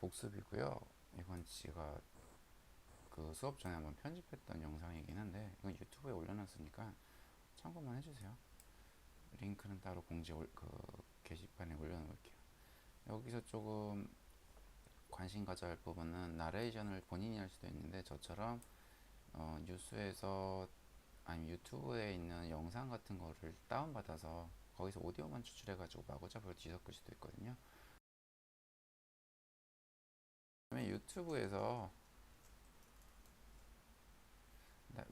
복습이고요. 이건 제가 그 수업 전에 한번 편집했던 영상이긴 한데 이건 유튜브에 올려놨으니까 참고만 해주세요. 링크는 따로 그 게시판에 올려놓을게요. 여기서 조금 관심 가져야 할 부분은 나레이션을 본인이 할 수도 있는데 저처럼 뉴스에서 아니면 유튜브에 있는 영상 같은 거를 다운받아서 거기서 오디오만 추출해가지고 마구잡이로 뒤섞을 수도 있거든요. 유튜브에서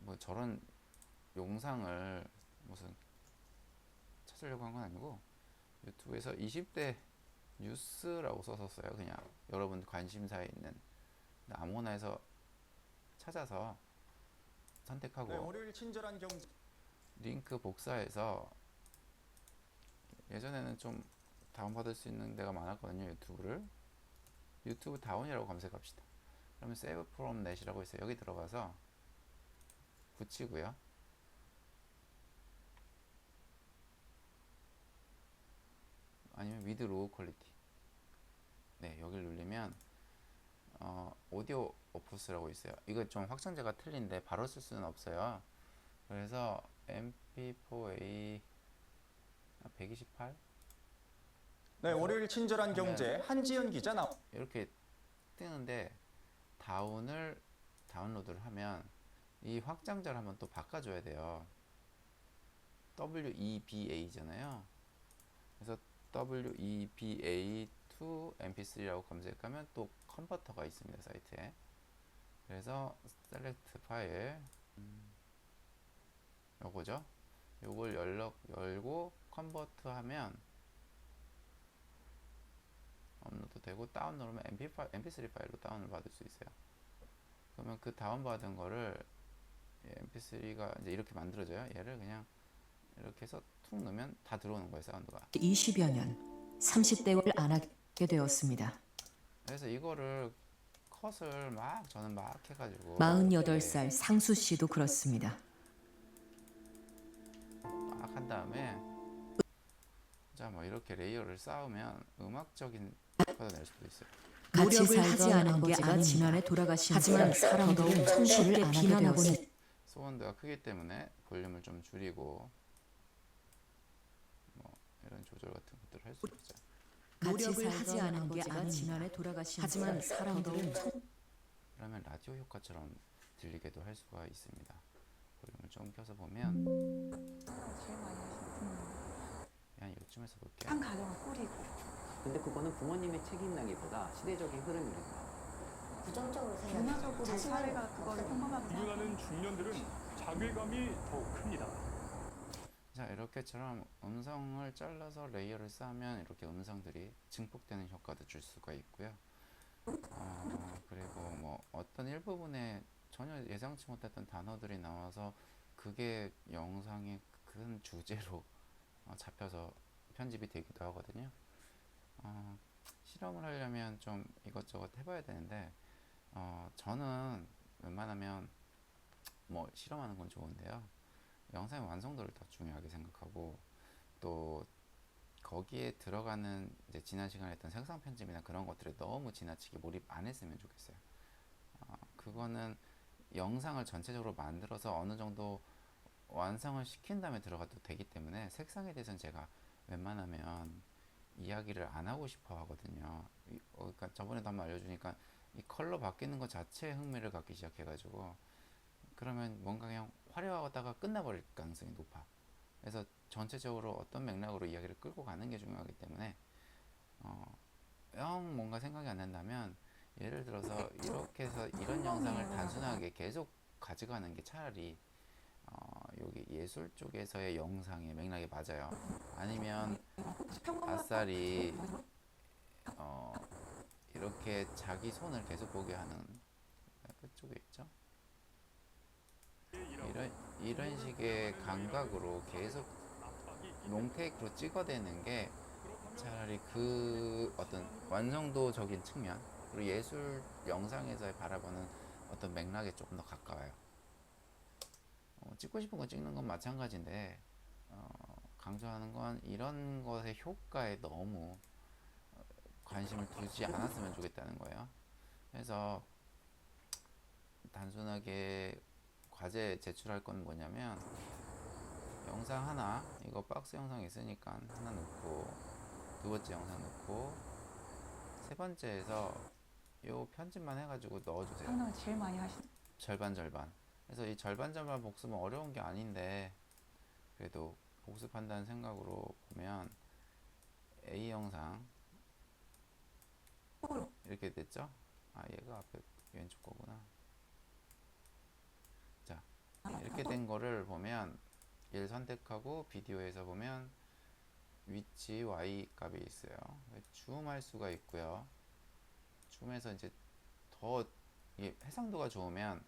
뭐 저런 영상을 무슨 찾으려고 한 건 아니고 유튜브에서 20대 뉴스라고 썼었어요. 그냥 여러분 관심사에 있는 아무거나 해서 찾아서 선택하고 네, 월요일 친절한 경제 링크 복사해서 예전에는 좀 다운받을 수 있는 데가 많았거든요. 유튜브 다운이라고 검색합시다. 그러면 Save from Net이라고 있어요. 여기 들어가서 붙이고요. 아니면 with low quality. 네, 여기를 누르면 오디오 오프스라고 있어요. 이거 좀 확장자가 틀린데 바로 쓸 수는 없어요. 그래서 mp4a 128 네, 월요일 친절한 경제 한지연 기자 나오. 이렇게 뜨는데 다운로드를 하면 이 확장자를 한번 또 바꿔줘야 돼요. WEBA잖아요. 그래서 WEBA to mp3라고 검색하면 또 컨버터가 있습니다. 사이트에. 그래서 셀렉트 파일 요거죠. 요걸 열고 컨버트 하면 업로드 되고 다운 누르면 mp3 파일로 다운을 받을 수 있어요. 그러면 그 다운받은 거를 mp3가 이제 이렇게 만들어져요. 얘를 그냥 이렇게 해서 툭 넣으면 다 들어오는 거예요. 사운드가. 20여 년 30대를 안 하게 되었습니다. 그래서 이거를 컷을 저는 막 해가지고 48살 상수 씨도 그렇습니다. 막 한 다음에 자 뭐 이렇게 레이어를 쌓으면 음악적인 효과도 낼 수도 있어요. 노력을 하지 않은 게 아버지가 지난해 돌아가신 하지만 사람들은 청취를 비난하고는 사운드가 크기 때문에 볼륨을 좀 줄이고 뭐 이런 조절 같은 것들을 할 수 있죠. 노력을 하지 않은 게 아버지가 지난해 돌아가신 하지만 사람들은 그러면 라디오 효과처럼 들리게도 할 수가 있습니다. 볼륨을 좀 켜서 보면 제일 많이 하시는 분이에요. 그냥 요쯤에서 볼게요. 한 가정을 꾸리고 근데 그거는 부모님의 책임나기보다 시대적인 흐름이니까. 부정적으로 문화적으로 자신을 사회가 그거를 평범하게 생각해요. 공유하는 중년들은 자괴감이 더 큽니다. 자 이렇게처럼 음성을 잘라서 레이어를 쌓으면 이렇게 음성들이 증폭되는 효과도 줄 수가 있고요. 그리고 뭐 어떤 일부분에 전혀 예상치 못했던 단어들이 나와서 그게 영상의 큰 주제로 잡혀서 편집이 되기도 하거든요. 실험을 하려면 좀 이것저것 해봐야 되는데 저는 웬만하면 뭐 실험하는 건 좋은데요. 영상의 완성도를 더 중요하게 생각하고 또 거기에 들어가는 이제 지난 시간에 했던 색상 편집이나 그런 것들에 너무 지나치게 몰입 안 했으면 좋겠어요. 그거는 영상을 전체적으로 만들어서 어느 정도 완성을 시킨 다음에 들어가도 되기 때문에 색상에 대해서는 제가 웬만하면 이야기를 안 하고 싶어 하거든요. 그러니까 저번에도 한번 알려주니까 이 컬러 바뀌는 것 자체에 흥미를 갖기 시작해가지고 그러면 뭔가 그냥 화려하다가 끝나버릴 가능성이 높아. 그래서 전체적으로 어떤 맥락으로 이야기를 끌고 가는 게 중요하기 때문에 영 뭔가 생각이 안 난다면 예를 들어서 이렇게 해서 이런 영상을 단순하게 계속 가져가는 게 차라리 여기 예술 쪽에서의 영상의 맥락이 맞아요. 아니면 아싸리 이렇게 자기 손을 계속 보게 하는 그쪽에 있죠. 이런 식의 감각으로 계속 롱테이크로 찍어대는 게 차라리 그 어떤 완성도적인 측면 그리고 예술 영상에서 바라보는 어떤 맥락에 조금 더 가까워요. 찍고 싶은 거 찍는 건 마찬가지인데 강조하는 건 이런 것의 효과에 너무 관심을 두지 않았으면 좋겠다는 거예요. 그래서 단순하게 과제 제출할 건 뭐냐면 영상 하나, 이거 박스 영상 있으니까 하나 넣고, 두 번째 영상 넣고, 세 번째에서 요 편집만 해가지고 넣어주세요. 상담을 제일 많이 하시는. 절반 절반. 그래서 이 절반 절반 복습은 어려운 게 아닌데 그래도 복습한다는 생각으로 보면 A 영상 이렇게 됐죠? 아, 얘가 앞에 왼쪽 거구나. 자, 이렇게 된 거를 보면 얘를 선택하고 비디오에서 보면 위치 Y 값이 있어요. 줌할 수가 있고요. 줌해서 이제 더 이게 해상도가 좋으면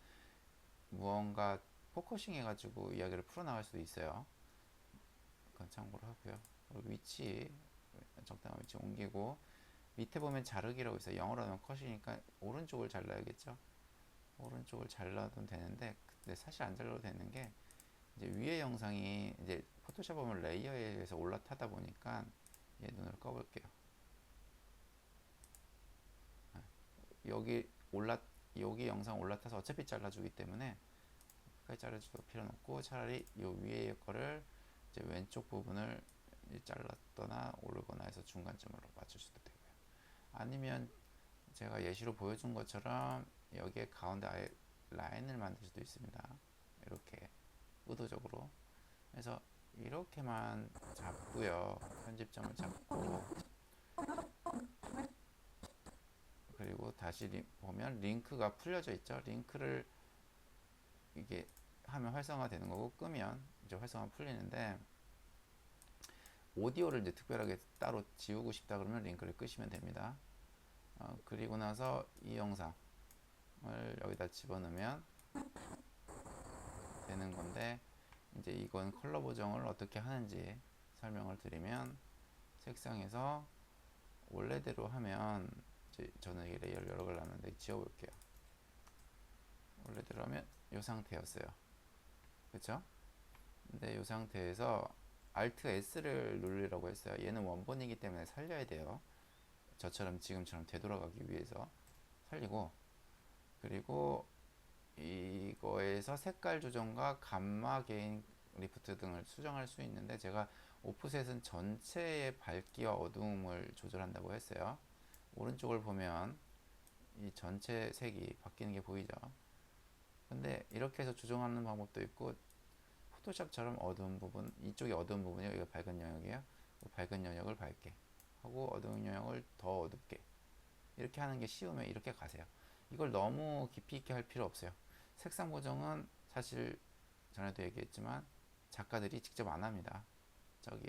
무언가 포커싱 해가지고 이야기를 풀어나갈 수도 있어요. 그건 참고로 하고요. 그리고 위치 적당한 위치 옮기고, 밑에 보면 자르기라고 있어요. 영어로 하면 컷이니까 오른쪽을 잘라야겠죠. 오른쪽을 잘라도 되는데, 근데 사실 안 잘라도 되는 게 이제 위에 영상이 이제 포토샵 보면 레이어에 의해서 올라타다 보니까 얘 눈을 꺼볼게요. 여기 영상 올라타서 어차피 잘라주기 때문에 끝까지 잘라줄 필요는 없고, 차라리 요 위에 거를 이제 왼쪽 부분을 잘랐거나 오르거나 해서 중간점으로 맞출 수도 되고요. 아니면 제가 예시로 보여준 것처럼 여기에 가운데 아예 라인을 만들 수도 있습니다. 이렇게 의도적으로. 그래서 이렇게만 잡고요. 편집점을 잡고, 그리고 다시 보면 링크가 풀려져 있죠. 링크를 이게 하면 활성화 되는 거고, 끄면 이제 활성화 풀리는데, 오디오를 이제 특별하게 따로 지우고 싶다 그러면 링크를 끄시면 됩니다. 그리고 나서 이 영상을 여기다 집어넣으면 되는 건데, 이제 이건 컬러 보정을 어떻게 하는지 설명을 드리면, 색상에서 원래대로 하면, 저는 이 레이어를 여러 개를 놨는데 지워볼게요. 원래대로 하면 이 상태였어요. 그쵸? 근데 이 상태에서 Alt S를 누르라고 했어요. 얘는 원본이기 때문에 살려야 돼요. 저처럼 지금처럼 되돌아가기 위해서 살리고, 그리고 이거에서 색깔 조정과 감마, 게인, 리프트 등을 수정할 수 있는데, 제가 오프셋은 전체의 밝기와 어두움을 조절한다고 했어요. 오른쪽을 보면 이 전체 색이 바뀌는 게 보이죠. 근데 이렇게 해서 조정하는 방법도 있고, 포토샵처럼 어두운 부분, 이쪽이 어두운 부분이요, 이거 밝은 영역이에요. 밝은 영역을 밝게 하고 어두운 영역을 더 어둡게, 이렇게 하는 게 쉬우면 이렇게 가세요. 이걸 너무 깊이 있게 할 필요 없어요. 색상 보정은 사실 전에도 얘기했지만 작가들이 직접 안 합니다. 저기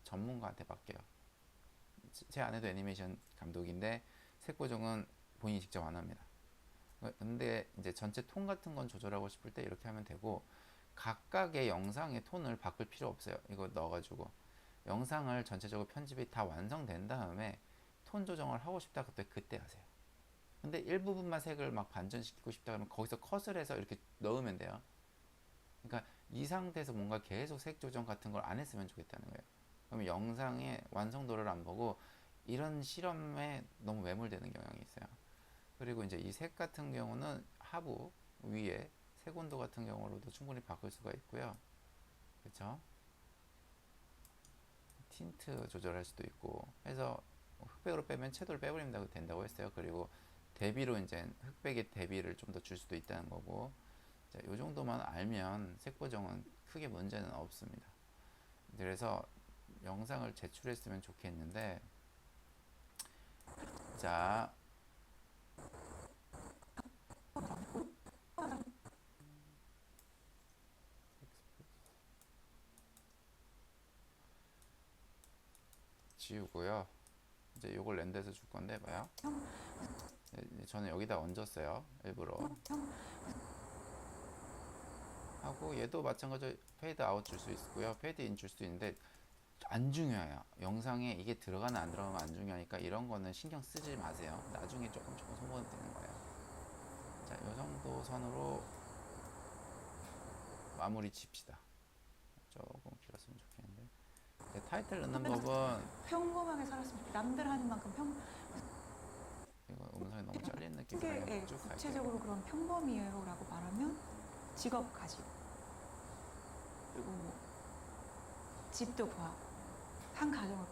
전문가한테 맡겨요. 제 아내도 애니메이션 감독인데 색 보정은 본인이 직접 안 합니다. 근데 이제 전체 톤 같은 건 조절하고 싶을 때 이렇게 하면 되고, 각각의 영상의 톤을 바꿀 필요 없어요. 이거 넣어가지고 영상을 전체적으로 편집이 다 완성된 다음에 톤 조정을 하고 싶다 그때 하세요. 근데 일부분만 색을 막 반전시키고 싶다 그러면 거기서 컷을 해서 이렇게 넣으면 돼요. 그러니까 이 상태에서 뭔가 계속 색 조정 같은 걸 안 했으면 좋겠다는 거예요. 그러면 영상의 완성도를 안 보고 이런 실험에 너무 매몰되는 경향이 있어요. 그리고 이제 이 색 같은 경우는 하부 위에 색 온도 같은 경우로도 충분히 바꿀 수가 있고요. 그렇죠? 틴트 조절할 수도 있고 해서 흑백으로 빼면 채도를 빼버리면 된다고 했어요. 그리고 대비로 이제 흑백의 대비를 좀 더 줄 수도 있다는 거고, 자, 요 정도만 알면 색 보정은 크게 문제는 없습니다. 그래서 영상을 제출했으면 좋겠는데, 자, 지우고요. 이제 요걸 렌더해서 줄 건데 봐요. 저는 여기다 얹었어요. 일부러. 하고 얘도 마찬가지로 페이드 아웃 줄 수 있고요. 페이드 인 줄 수 있는데 안 중요해요. 영상에 이게 들어가나 안 들어가나 안 중요하니까 이런 거는 신경 쓰지 마세요. 나중에 조금 소모는 되는 거예요. 자, 요 정도 선으로 마무리 칩시다. 조금 길었으면 좋겠는데. 타이틀 넣는 법은 평범하게 살았으면 남들 하는 만큼 느낌이 크게 그냥 예, 쭉 갈게요. 구체적으로 그런 평범이에요라고 말하면 직업 가지고 그리고 뭐 집도 구하고 한 가정을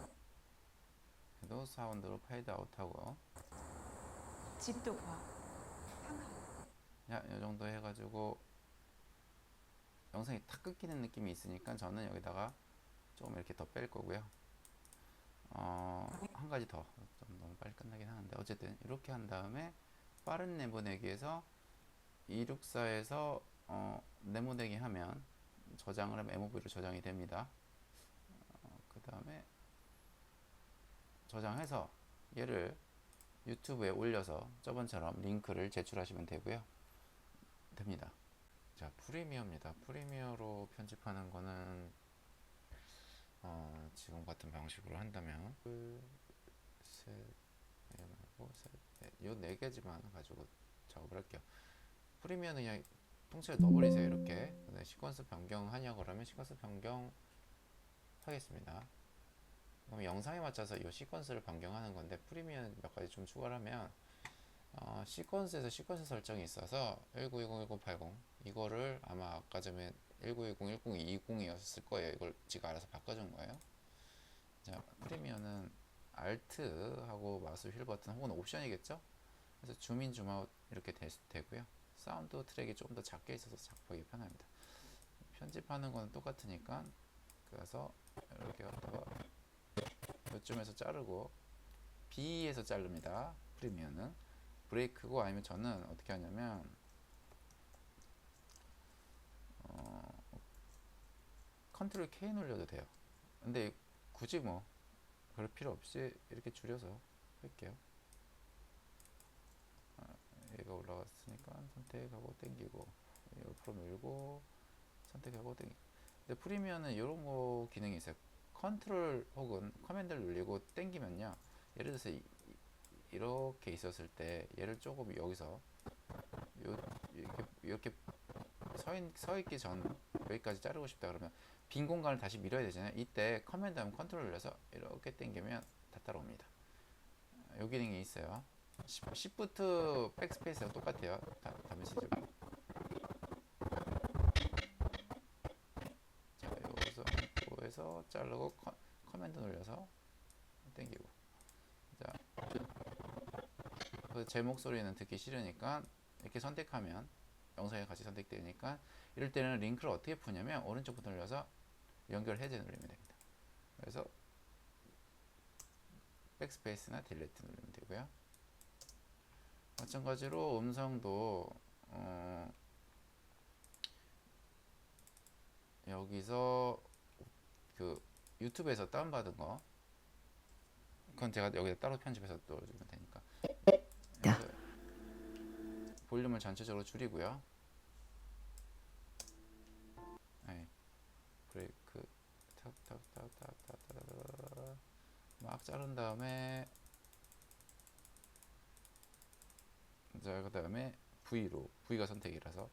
그래도 사운드로 페이드 아웃하고 집도 구하고 한 가정 야, 이 정도 해가지고 영상이 탁 끊기는 느낌이 있으니까 저는 여기다가 조금 이렇게 더 뺄 거고요. 한 가지 더, 좀 너무 빨리 끝나긴 하는데 어쨌든 이렇게 한 다음에 빠른 내보내기에서 264에서 내보내기 하면 저장을 하면 MOV로 저장이 됩니다. 그 다음에 저장해서 얘를 유튜브에 올려서 저번처럼 링크를 제출하시면 되고요. 됩니다. 자, 프리미어입니다. 프리미어로 편집하는 거는 지금 같은 방식으로 한다면 둘, 셋, 넷 말고 셋, 넷, 요 네 개지만 가지고 작업을 할게요. 프리미어는 그냥 통째로 넣어버리세요. 이렇게. 근데 시퀀스 변경하냐고 그러면 시퀀스 변경 하겠습니다. 그럼 영상에 맞춰서 이 시퀀스를 변경하는 건데 프리미어는 몇 가지 좀 추가를 하면 시퀀스에서 시퀀스 설정이 있어서 1910-1980 이거를 아마 아까 전에 1910-1020이었을 거예요. 이걸 지가 알아서 바꿔준 거예요. 자, 프리미어는 Alt하고 마우스 휠 버튼 혹은 옵션이겠죠? 그래서 줌인 줌아웃 이렇게 되고요. 사운드 트랙이 조금 더 작게 있어서 작보기 편합니다. 편집하는 거는 똑같으니까 그래서 이렇게 갖다가 이쯤에서 자르고 B에서 자릅니다. 프리미어는 브레이크고 아니면 저는 어떻게 하냐면 컨트롤 K 눌려도 돼요. 근데 굳이 뭐 그럴 필요 없이 이렇게 줄여서 할게요. 얘가 올라갔으니까 선택하고 당기고 옆으로 밀고 선택하고 당기고. 근데 프리미어는 이런 거 기능이 있어요. 컨트롤 혹은 커맨드를 눌리고 당기면요. 예를 들어서 이렇게 있었을 때 얘를 조금 여기서 이렇게 서 있기 전 여기까지 자르고 싶다 그러면 빈 공간을 다시 밀어야 되잖아요. 이때 커맨드 하면 컨트롤 눌러서 이렇게 당기면 다 따라옵니다. 요 기능이 있어요. Shift 백스페이스랑 똑같아요. 다른 시죠. 자, 여기서 해서 자르고 커맨드 눌려서 당기고. 자, 제 목소리는 듣기 싫으니까 이렇게 선택하면 영상에 같이 선택되니까 이럴 때는 링크를 어떻게 푸냐면 오른쪽 버튼 눌러서 연결 해제 누르면 됩니다. 그래서 백스페이스나 딜리트 누르면 되고요. 마찬가지로 음성도 여기서 그 유튜브에서 다운받은 거 그건 제가 여기다 따로 편집해서 넣어주면 되니까 볼륨을 전체적으로 줄이고요. 네. 브레이크 탁탁탁탁탁탁 막 자른 다음에 자, 그 다음에 V가 선택이라서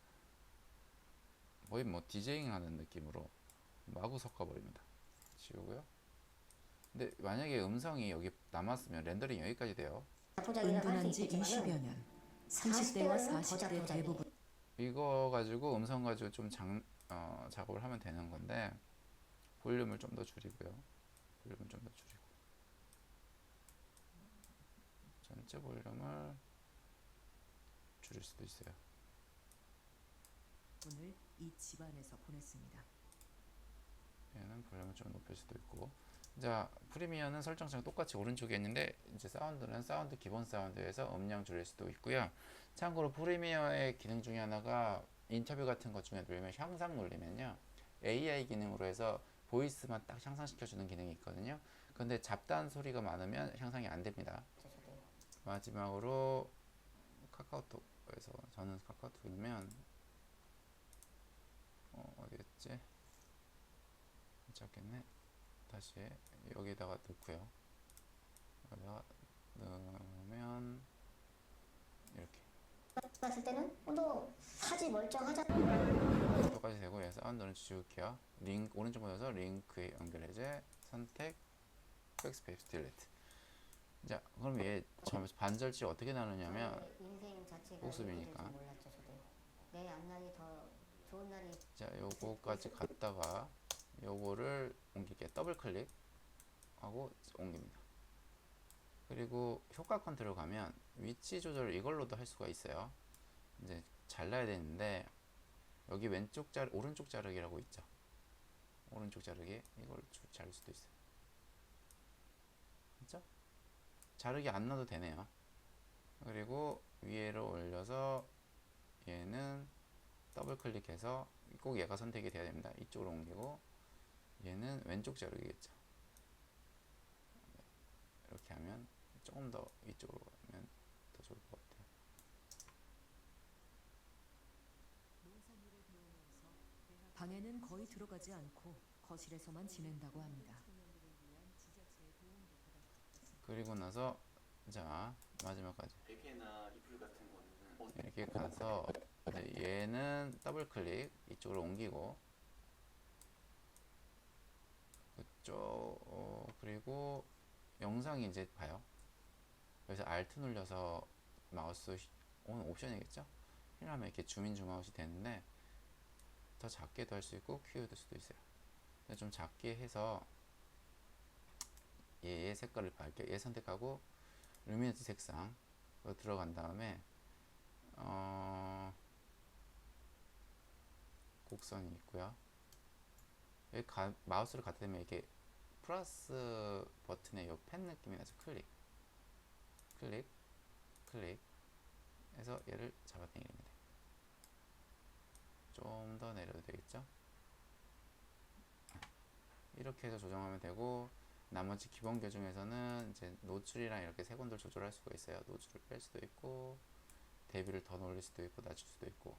거의 뭐 디제잉 하는 느낌으로 마구 섞어버립니다. 지우고요. 근데 만약에 음성이 여기 남았으면 렌더링 여기까지 돼요. 은둔한 지 20여 년. 30대와 40대 대부분 이거 가지고 음성 가지고 좀 작업을 하면 되는 건데 볼륨을 좀 더 줄이고요. 볼륨을 좀 더 줄이고 전체 볼륨을 줄일 수도 있어요. 오늘 이 집안에서 보냈습니다. 얘는 볼륨을 좀 높일 수도 있고. 자, 프리미어는 설정처럼 똑같이 오른쪽에 있는데 이제 사운드는 사운드 기본 사운드에서 음량 줄일 수도 있고요. 참고로 프리미어의 기능 중에 하나가 인터뷰 같은 것 중에 누르면 향상 눌리면요. AI 기능으로 해서 보이스만 딱 향상시켜주는 기능이 있거든요. 근데 잡다한 소리가 많으면 향상이 안 됩니다. 마지막으로 카카오톡에서 저는 카카오톡이면 어디였지? 찾겠네. 다시 여기다가 넣고요. 여기다가 넣으면 이렇게 봤을 때는 너 사지 멀쩡하잖아. 똑같이 되고 얘 사운드는 지울게요. 링크 오른쪽 보면서 링크에 연결해제 선택 백스페이스 딜리트. 자, 그럼 얘 반절치 어떻게 나누냐면 저의 인생 자체가 복습이니까. 이렇게 될 줄 몰랐죠. 저도 내 앞날이 더 좋은 날이 자, 요거까지 갔다가 요거를 옮길게. 더블 클릭하고 옮깁니다. 그리고 효과 컨트롤 가면 위치 조절을 이걸로도 할 수가 있어요. 이제 잘라야 되는데 여기 오른쪽 자르기라고 있죠. 오른쪽 자르기 이걸 자를 수도 있어요. 그렇죠? 자르기 안 넣어도 되네요. 그리고 위로 올려서 얘는 더블 클릭해서 꼭 얘가 선택이 돼야 됩니다. 이쪽으로 옮기고 얘는 왼쪽 자르기겠죠. 네, 이렇게 하면 조금 더 이쪽으로 가면 더 좋을 것 같아요. 방에는 거의 들어가지 않고 거실에서만 지낸다고 합니다. 그리고 나서 자 마지막까지 베개나 이불 같은 거는 이렇게 가서 이제 얘는 더블 클릭 이쪽으로 옮기고 그쪽 그리고 영상이 이제 봐요. 그래서 Alt 눌려서 마우스 오늘 옵션이겠죠? 힐하면 이렇게 줌아웃이 되는데 더 작게도 할 수 있고 키워줄 수도 있어요. 근데 좀 작게 해서 얘 색깔을 밝게 얘 선택하고 루미너스 색상 들어간 다음에 곡선이 있고요. 여기 마우스를 갖다 대면 이렇게 플러스 버튼에 요 펜 느낌이 나죠. 클릭 해서 얘를 잡아당기면 돼요. 좀 더 내려도 되겠죠? 이렇게 해서 조정하면 되고 나머지 기본계 중에서는 이제 노출이랑 이렇게 색온도를 조절할 수가 있어요. 노출을 뺄 수도 있고 대비를 더 올릴 수도 있고 낮출 수도 있고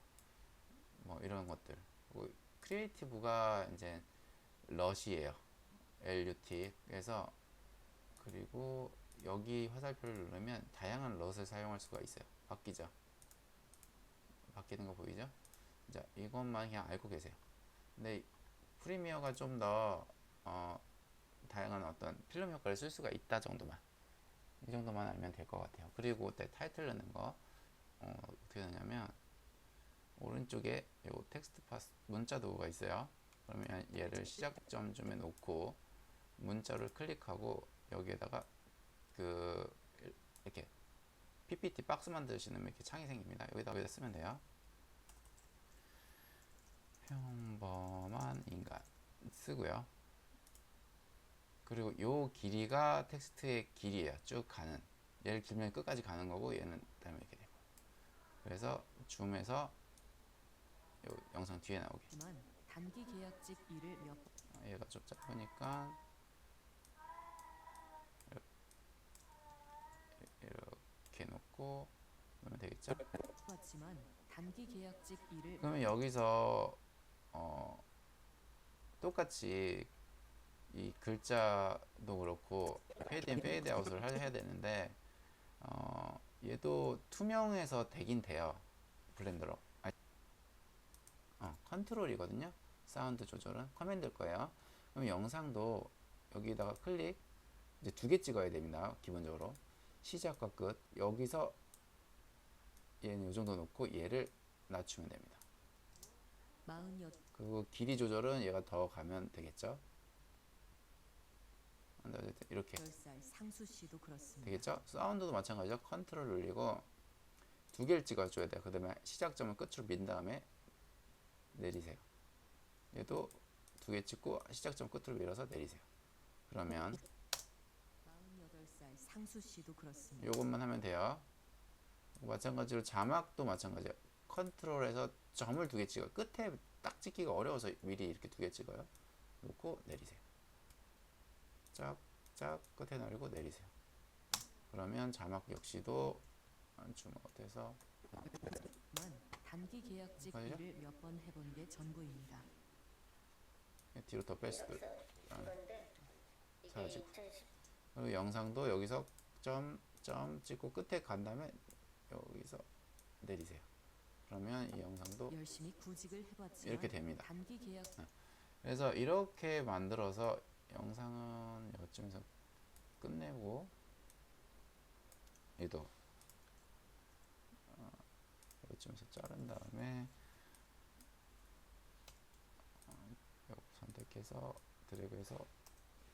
뭐 이런 것들. 그리고 크리에이티브가 이제 럿이에요. LUT. 그래서 그리고 여기 화살표를 누르면 다양한 럿을 사용할 수가 있어요. 바뀌죠. 바뀌는 거 보이죠? 자, 이것만 그냥 알고 계세요. 근데 프리미어가 좀 더 다양한 어떤 필름 효과를 쓸 수가 있다 정도만 이 정도만 알면 될 것 같아요. 그리고 타이틀 넣는 거 어떻게 되냐면 오른쪽에 요 텍스트 파스 문자 도구가 있어요. 그러면 얘를 시작점쯤에 놓고 문자를 클릭하고 여기에다가 이렇게 PPT 박스 만드시는 이렇게 창이 생깁니다. 여기다 쓰면 돼요. 평범한 인간 쓰고요. 그리고 요 길이가 텍스트의 길이에요. 쭉 가는. 얘를 길면 끝까지 가는 거고 얘는 다음에 이렇게 되고. 그래서 줌해서 요 영상 뒤에 나오게. 하지만 단기 계약직 일을 얘가 좀 짧으니까 이렇게 놓고 놓으면 되겠죠? 해봤지만 단기 계약직 일을 그러면 여기서 똑같이 이 글자도 그렇고 페이드 인 페이드 아웃을 해야 되는데 얘도 투명해서 되긴 돼요. 블렌더로. 컨트롤이거든요. 사운드 조절은 커맨드일 거예요. 그럼 영상도 여기다가 클릭 이제 2개 찍어야 됩니다. 기본적으로 시작과 끝. 여기서 얘는 이 정도 놓고 얘를 낮추면 됩니다. 48 그리고 길이 조절은 얘가 더 가면 되겠죠. 이렇게 10살 상수 씨도 그렇습니다. 되겠죠. 사운드도 마찬가지죠. 컨트롤 눌리고 2개를 찍어줘야 돼요. 그 다음에 시작점을 끝으로 민 다음에 내리세요. 얘도 2개 찍고 시작점 끝으로 밀어서 내리세요. 그러면 48살 상수 씨도 그렇습니다. 요것만 하면 돼요. 마찬가지로 자막도 마찬가지예요. 컨트롤에서 점을 2개 찍어요. 끝에 딱 찍기가 어려워서 미리 이렇게 2개 찍어요. 놓고 내리세요. 쫙쫙 끝에 날리고 내리세요. 그러면 자막 역시도 줌아웃해서 단기 계약직 아니요? 일을 몇 번 해본 게 전부입니다. 뒤로 더 뺄 수도 있고 그런데 이게 사라지고. 그리고 영상도 여기서 점 찍고 끝에 간 다음에 여기서 내리세요. 그러면 이 영상도 열심히 구직을 해봤지만 이렇게 됩니다. 단기 계약 그래서 이렇게 만들어서 영상은 이쯤에서 끝내고 얘도 여기쯤에서 자른 다음에 요거 선택해서 드래그해서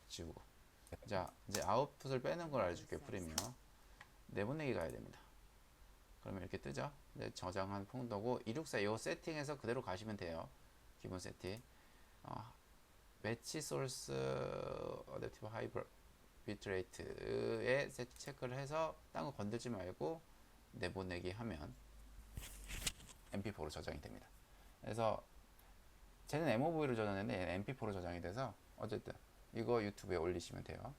지우고. 자, 이제 아웃풋을 빼는 걸 알려줄게요. 프리미어 내보내기 가야 됩니다. 그러면 이렇게 뜨죠. 이제 저장한 폴더고 264 이 세팅해서 그대로 가시면 돼요. 기본 세팅. 매치 소스 어댑티브 하이 비트레이트에 세팅 체크를 해서 딴 거 건들지 말고 내보내기 하면 MP4로 저장이 됩니다. 그래서 쟤는 MOV로 저장했는데 얘는 MP4로 저장이 돼서 어쨌든 이거 유튜브에 올리시면 돼요.